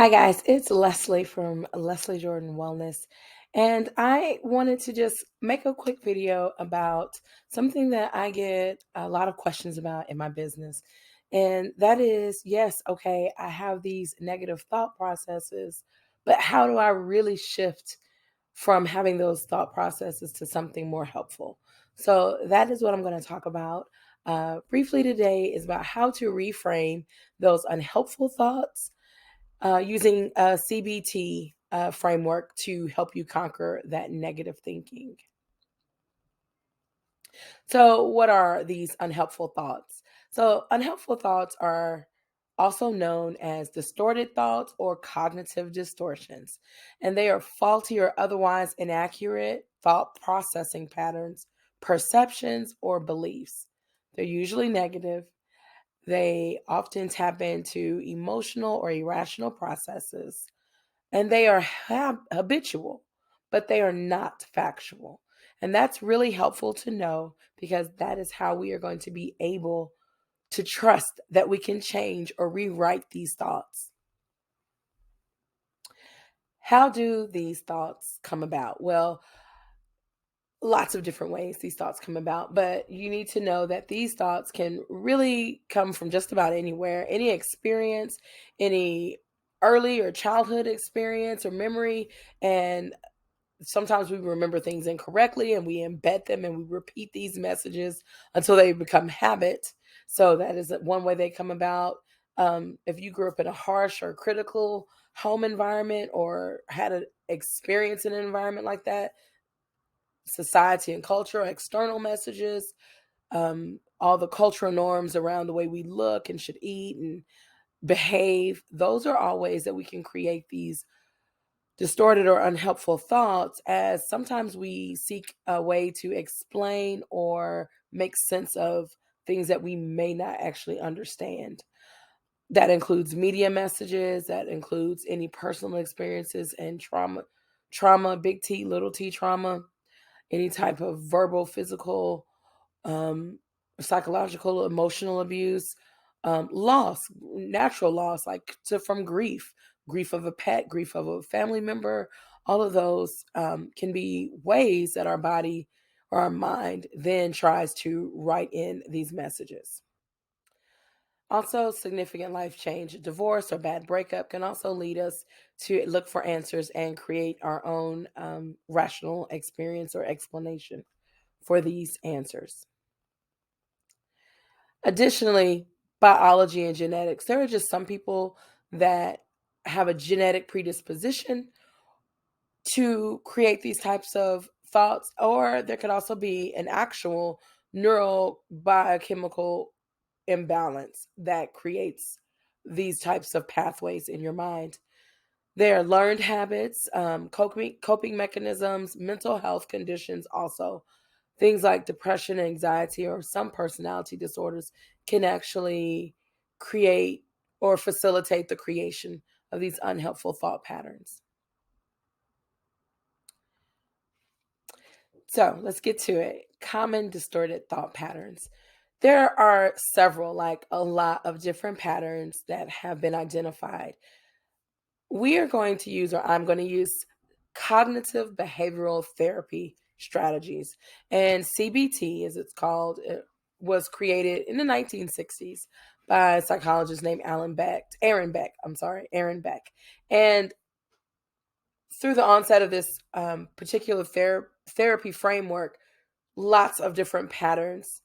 Hi, guys. It's Leslie from Leslie Jordan Wellness. And I wanted to just make a quick video about something that I get a lot of questions about in my business. And that is yes, okay, I have these negative thought processes, but how do I really shift from having those thought processes to something more helpful? So that is what I'm going to talk about. Briefly today is about how to reframe those unhelpful thoughts using a CBT framework to help you conquer that negative thinking. So, what are these unhelpful thoughts? So, unhelpful thoughts are also known as distorted thoughts or cognitive distortions, and they are faulty or otherwise inaccurate thought processing patterns, perceptions, or beliefs. They're usually negative. They often tap into emotional or irrational processes and they are habitual, but they are not factual. And that's really helpful to know because that is how we are going to be able to trust that we can change or rewrite these thoughts. How do these thoughts come about? Well, lots of different ways these thoughts come about, but you need to know that these thoughts can really come from just about anywhere, any experience, any early or childhood experience or memory. And sometimes we remember things incorrectly and we embed them and we repeat these messages until they become habit. So that is one way they come about. If you grew up in a harsh or critical home environment or had an experience in an environment like that, society and culture, external messages, all the cultural norms around the way we look and should eat and behave, those are all ways that we can create these distorted or unhelpful thoughts, as sometimes we seek a way to explain or make sense of things that we may not actually understand. That includes media messages, that includes any personal experiences and trauma, big T, little t trauma, any type of verbal, physical, um, psychological, emotional abuse, loss, natural loss, like from grief, grief of a pet, grief of a family member. All of those can be ways that our body or our mind then tries to write in these messages. Also, significant life change, divorce or bad breakup can also lead us to look for answers and create our own rational experience or explanation for these answers. Additionally, biology and genetics. There are just some people that have a genetic predisposition to create these types of thoughts, or there could also be an actual neural biochemical imbalance that creates these types of pathways in your mind. There are learned habits, coping mechanisms, mental health conditions also. Things like depression, anxiety, or some personality disorders can actually create or facilitate the creation of these unhelpful thought patterns. So let's get to it. Common distorted thought patterns. There are several, like a lot of different patterns that have been identified. We are going to use, or I'm going to use, cognitive behavioral therapy strategies. And CBT, as it's called, it was created in the 1960s by a psychologist named Aaron Beck. And through the onset of this particular therapy framework, lots of different patterns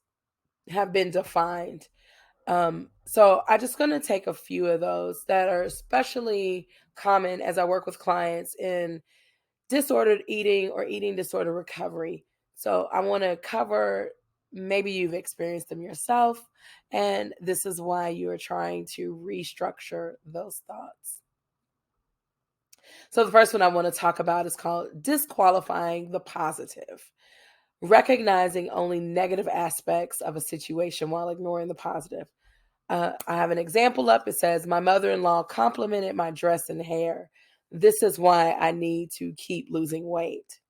have been defined. So I just going to take a few of those that are especially common as I work with clients in disordered eating or eating disorder recovery. So I want to cover, maybe you've experienced them yourself, and this is why you are trying to restructure those thoughts. So the first one I want to talk about is called disqualifying the positive, recognizing only negative aspects of a situation while ignoring the positive. I have an example up. It says, my mother in law complimented my dress and hair. This is why I need to keep losing weight.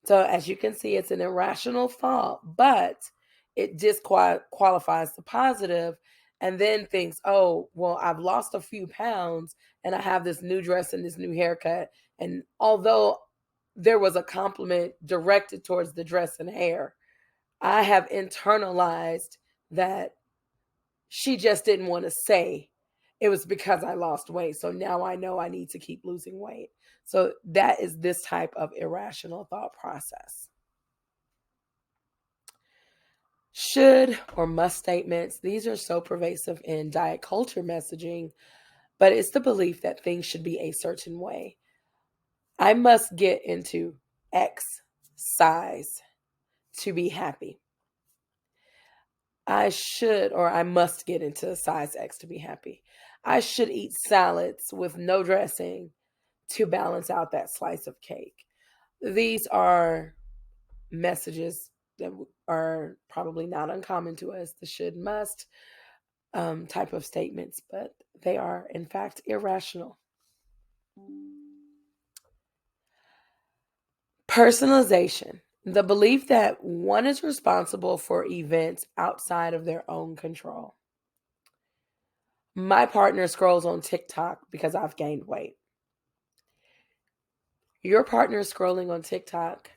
So, as you can see, it's an irrational thought, but it disqualifies the positive and then thinks, oh, well, I've lost a few pounds and I have this new dress and this new haircut. And although there was a compliment directed towards the dress and hair, I have internalized that she just didn't want to say it was because I lost weight. So now I know I need to keep losing weight. So that is this type of irrational thought process. Should or must statements, these are so pervasive in diet culture messaging, but it's the belief that things should be a certain way. I must get into X size to be happy. I should or I must get into size X to be happy. I should eat salads with no dressing to balance out that slice of cake. These are messages that are probably not uncommon to us, the should, must type of statements, but they are, in fact, irrational. Personalization, the belief that one is responsible for events outside of their own control. My partner scrolls on TikTok because I've gained weight. Your partner scrolling on TikTok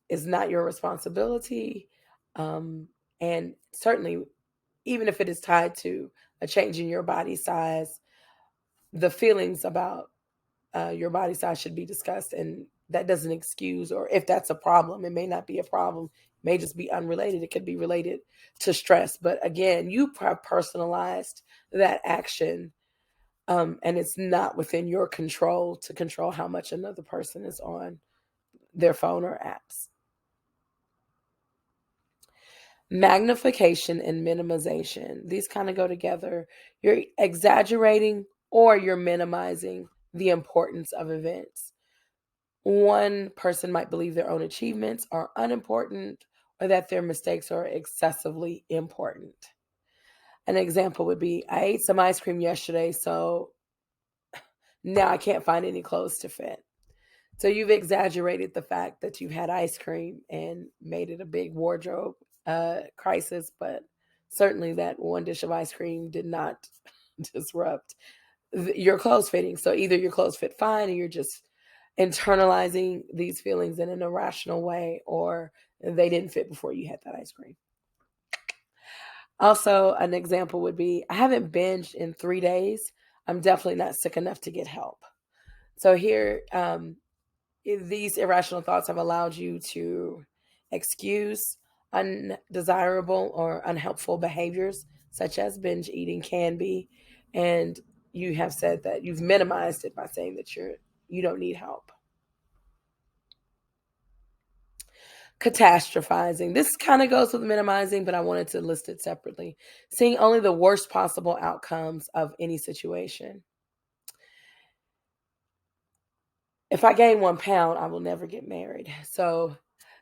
is not your responsibility. Um, and certainly, even if it is tied to a change in your body size, the feelings about your body size should be discussed. And that doesn't excuse, or if that's a problem, it may not be a problem, it may just be unrelated. It could be related to stress. But again, you have personalized that action. And it's not within your control to control how much another person is on their phone or apps. Magnification and minimization. These kind of go together. You're exaggerating or you're minimizing the importance of events. One person might believe their own achievements are unimportant or that their mistakes are excessively important. An example would be, I ate some ice cream yesterday, so now I can't find any clothes to fit. So you've exaggerated the fact that you've had ice cream and made it a big wardrobe crisis, but certainly that one dish of ice cream did not disrupt your clothes fitting. So either your clothes fit fine and you're just internalizing these feelings in an irrational way, or they didn't fit before you had that ice cream. Also, an example would be, I haven't binged in 3 days. I'm definitely not sick enough to get help. So here, these irrational thoughts have allowed you to excuse undesirable or unhelpful behaviors, such as binge eating can be, and you have said that you've minimized it by saying that you don't need help. Catastrophizing. This kind of goes with minimizing, but I wanted to list it separately. Seeing only the worst possible outcomes of any situation. If I gain 1 pound, I will never get married. So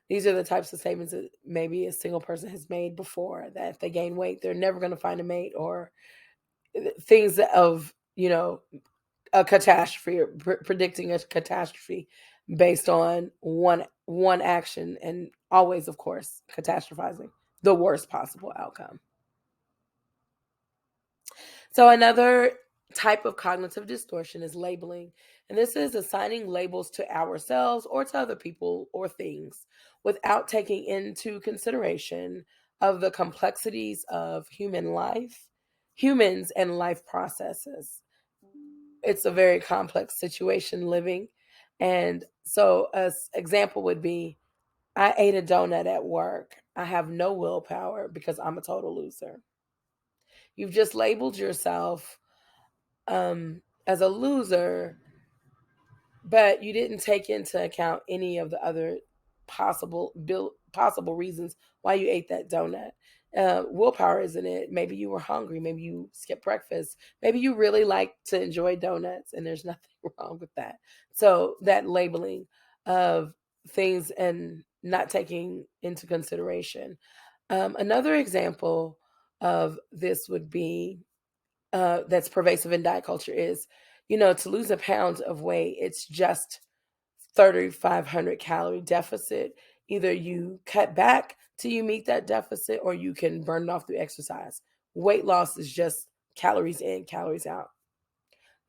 these are the types of statements that maybe a single person has made before, that if they gain weight, they're never going to find a mate, or things of, a catastrophe, or predicting a catastrophe based on one action, and always, of course, catastrophizing the worst possible outcome. So another type of cognitive distortion is labeling. And this is assigning labels to ourselves or to other people or things without taking into consideration of the complexities of humans and life processes. It's a very complex situation living. And so an example would be, I ate a donut at work. I have no willpower because I'm a total loser. You've just labeled yourself as a loser, but you didn't take into account any of the other possible reasons why you ate that donut. Willpower isn't it. Maybe you were hungry. Maybe you skipped breakfast. Maybe you really like to enjoy donuts, and there's nothing wrong with that. So that labeling of things and not taking into consideration. Another example of this would be, that's pervasive in diet culture is, to lose a pound of weight, it's just 3,500 calorie deficit. Either you cut back till you meet that deficit, or you can burn it off through exercise. Weight loss is just calories in, calories out.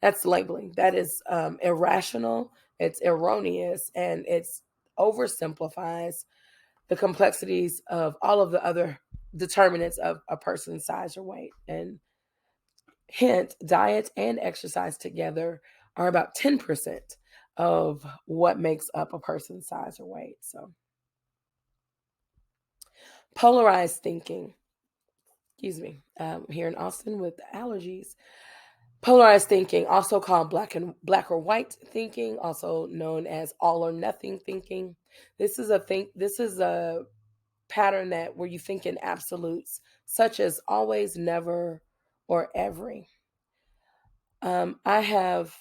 That's labeling. That is irrational, it's erroneous, and it's oversimplifies the complexities of all of the other determinants of a person's size or weight. And hence, diet and exercise together are about 10% of what makes up a person's size or weight. So, polarized thinking. Excuse me. Here in Austin with allergies. Polarized thinking, also called black or white thinking, also known as all or nothing thinking. This is a pattern that where you think in absolutes, such as always, never, or every. Um, I have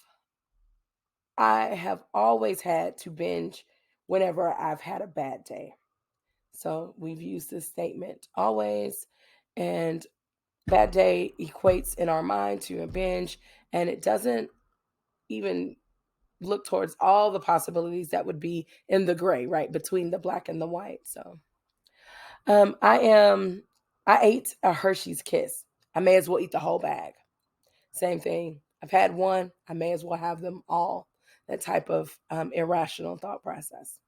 I have always had to binge whenever I've had a bad day. So we've used this statement always, and bad day equates in our mind to a binge, and it doesn't even look towards all the possibilities that would be in the gray, right, between the black and the white. So, um, I am, I ate a Hershey's Kiss. I may as well eat the whole bag. Same thing. I've had one. I may as well have them all. That type of irrational thought process.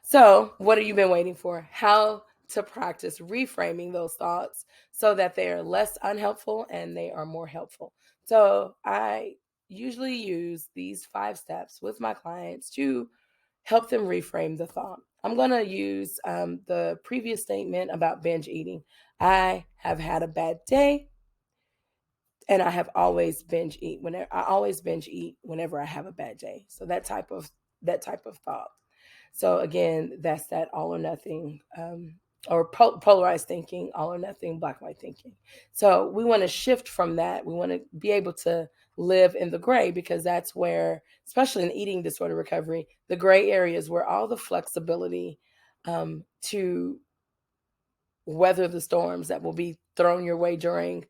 So, what have you been waiting for? How to practice reframing those thoughts so that they are less unhelpful and they are more helpful. So, I usually use these 5 steps with my clients to help them reframe the thought. I'm going to use the previous statement about binge eating. I have had a bad day and I have always binge eat whenever I always binge eat whenever I have a bad day. So that type of thought. So again, that's that all or nothing, or polarized thinking, all or nothing, black white thinking. So we want to shift from that. We want to be able to live in the gray because that's where, especially in eating disorder recovery, the gray areas where all the flexibility to weather the storms that will be thrown your way during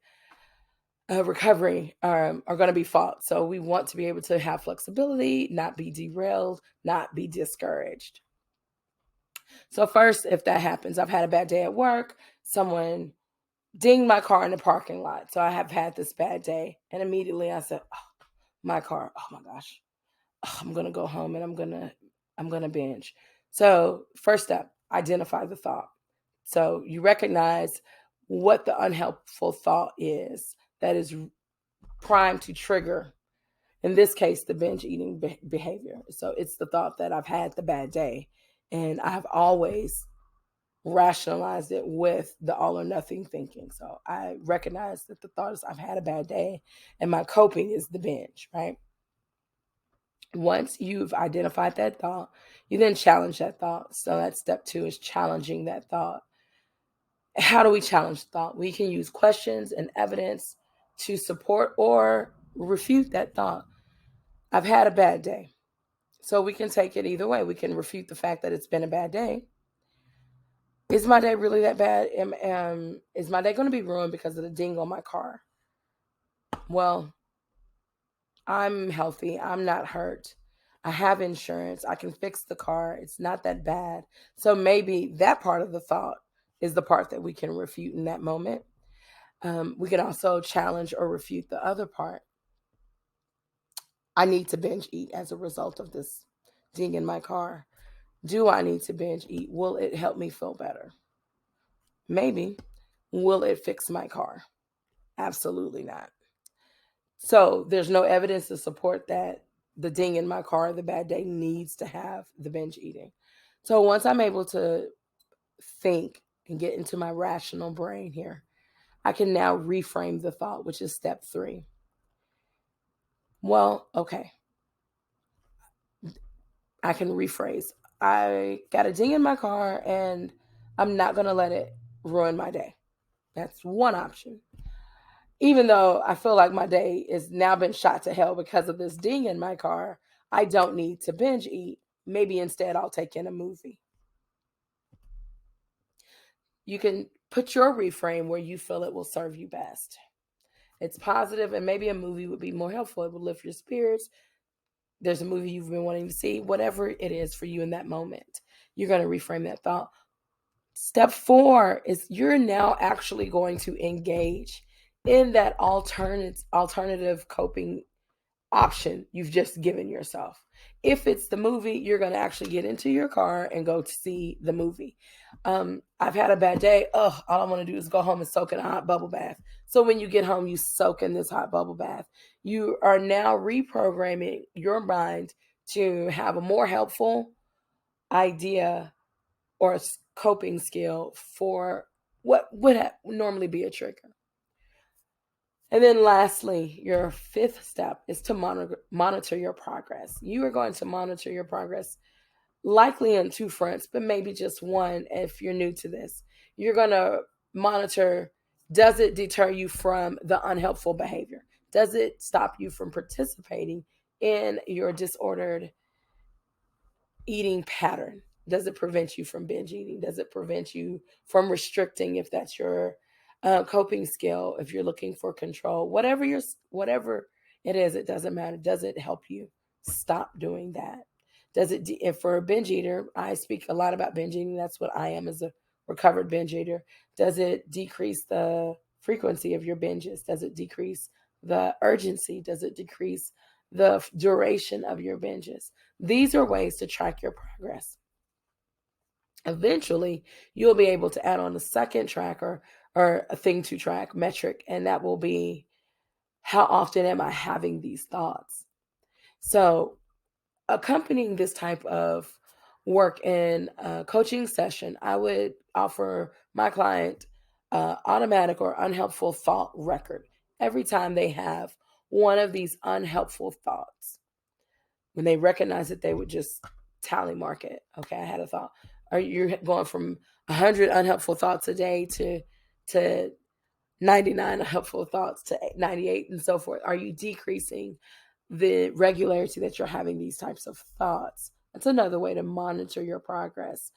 recovery are going to be fought. So we want to be able to have flexibility, not be derailed, not be discouraged. So first, if that happens, I've had a bad day at work. Someone dinged my car in the parking lot. So I have had this bad day, and immediately I said, oh, "My car. Oh my gosh, I'm gonna go home and I'm gonna binge." So first step, identify the thought. So you recognize what the unhelpful thought is that is primed to trigger, in this case, the binge eating behavior. So it's the thought that I've had the bad day, and I've always rationalized it with the all or nothing thinking. So I recognize that the thought is I've had a bad day, and my coping is the binge, right? Once you've identified that thought, you then challenge that thought. So that's step 2 is challenging that thought. How do we challenge thought? We can use questions and evidence to support or refute that thought. I've had a bad day. So we can take it either way. We can refute the fact that it's been a bad day. Is my day really that bad? Is my day going to be ruined because of the ding on my car? Well, I'm healthy. I'm not hurt. I have insurance. I can fix the car. It's not that bad. So maybe that part of the thought is the part that we can refute in that moment. We can also challenge or refute the other part. I need to binge eat as a result of this ding in my car. Do I need to binge eat? Will it help me feel better? Maybe. Will it fix my car? Absolutely not. So there's no evidence to support that the ding in my car, the bad day, needs to have the binge eating. So once I'm able to think and get into my rational brain here, I can now reframe the thought, which is step 3. Well, okay, I can rephrase. I got a ding in my car and I'm not going to let it ruin my day. That's one option. Even though I feel like my day has now been shot to hell because of this ding in my car, I don't need to binge eat. Maybe instead I'll take in a movie. You can put your reframe where you feel it will serve you best. It's positive, and maybe a movie would be more helpful. It would lift your spirits. There's a movie you've been wanting to see, whatever it is for you in that moment. You're going to reframe that thought. Step four is you're now actually going to engage in that alternative coping option you've just given yourself. If it's the movie, you're going to actually get into your car and go to see the movie. I've had a bad day. Ugh, all I want to do is go home and soak in a hot bubble bath. So when you get home, you soak in this hot bubble bath. You are now reprogramming your mind to have a more helpful idea or coping skill for what would normally be a trigger. And then lastly, your fifth step is to monitor your progress. You are going to monitor your progress likely on two fronts, but maybe just one if you're new to this. You're going to monitor, does it deter you from the unhelpful behavior? Does it stop you from participating in your disordered eating pattern? Does it prevent you from binge eating? Does it prevent you from restricting if that's your coping skill? If you're looking for control, whatever it is, it doesn't matter. Does it help you stop doing that? Does it? If for a binge eater, I speak a lot about binge eating. That's what I am as a recovered binge eater. Does it decrease the frequency of your binges? Does it decrease the urgency? Does it decrease the duration of your binges? These are ways to track your progress. Eventually, you'll be able to add on a second tracker or a thing to track metric, and that will be how often am I having these thoughts? So, accompanying this type of work in a coaching session, I would offer my client automatic or unhelpful thought record every time they have one of these unhelpful thoughts. When they recognize it, they would just tally mark it. Okay, I had a thought. Are you going from 100 unhelpful thoughts a day to 99 unhelpful thoughts to 98 and so forth? Are you decreasing the regularity that you're having these types of thoughts? That's another way to monitor your progress.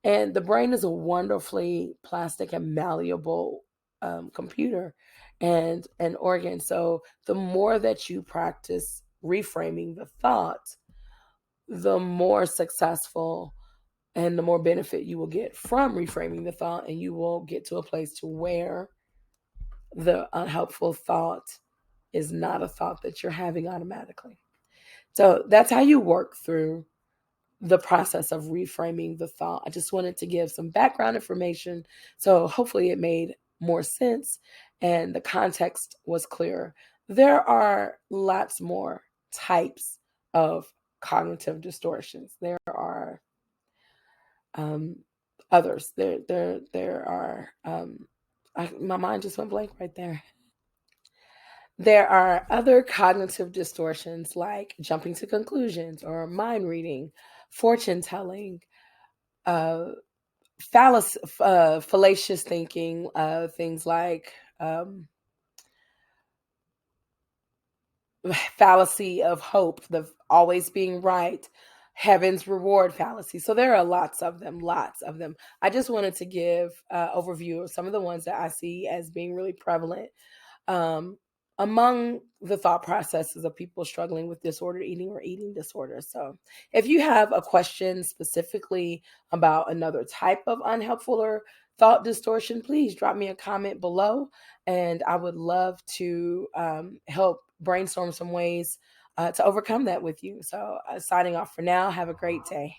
And the brain is a wonderfully plastic and malleable computer and an organ. So the more that you practice reframing the thought, the more successful and the more benefit you will get from reframing the thought, and you will get to a place to where the unhelpful thought is not a thought that you're having automatically. So that's how you work through the process of reframing the thought. I just wanted to give some background information, so hopefully it made more sense and the context was clearer. There are lots more types of cognitive distortions. There are um, others. There are. My mind just went blank right there. There are other cognitive distortions like jumping to conclusions or mind reading, fortune telling, uh, fallacious thinking, things like fallacy of hope, the always being right, heaven's reward fallacy. So there are lots of them, lots of them. I just wanted to give overview of some of the ones that I see as being really prevalent um, among the thought processes of people struggling with disordered eating or eating disorders. So, if you have a question specifically about another type of unhelpful or thought distortion, please drop me a comment below, and I would love to help brainstorm some ways to overcome that with you. So, signing off for now. Have a great day.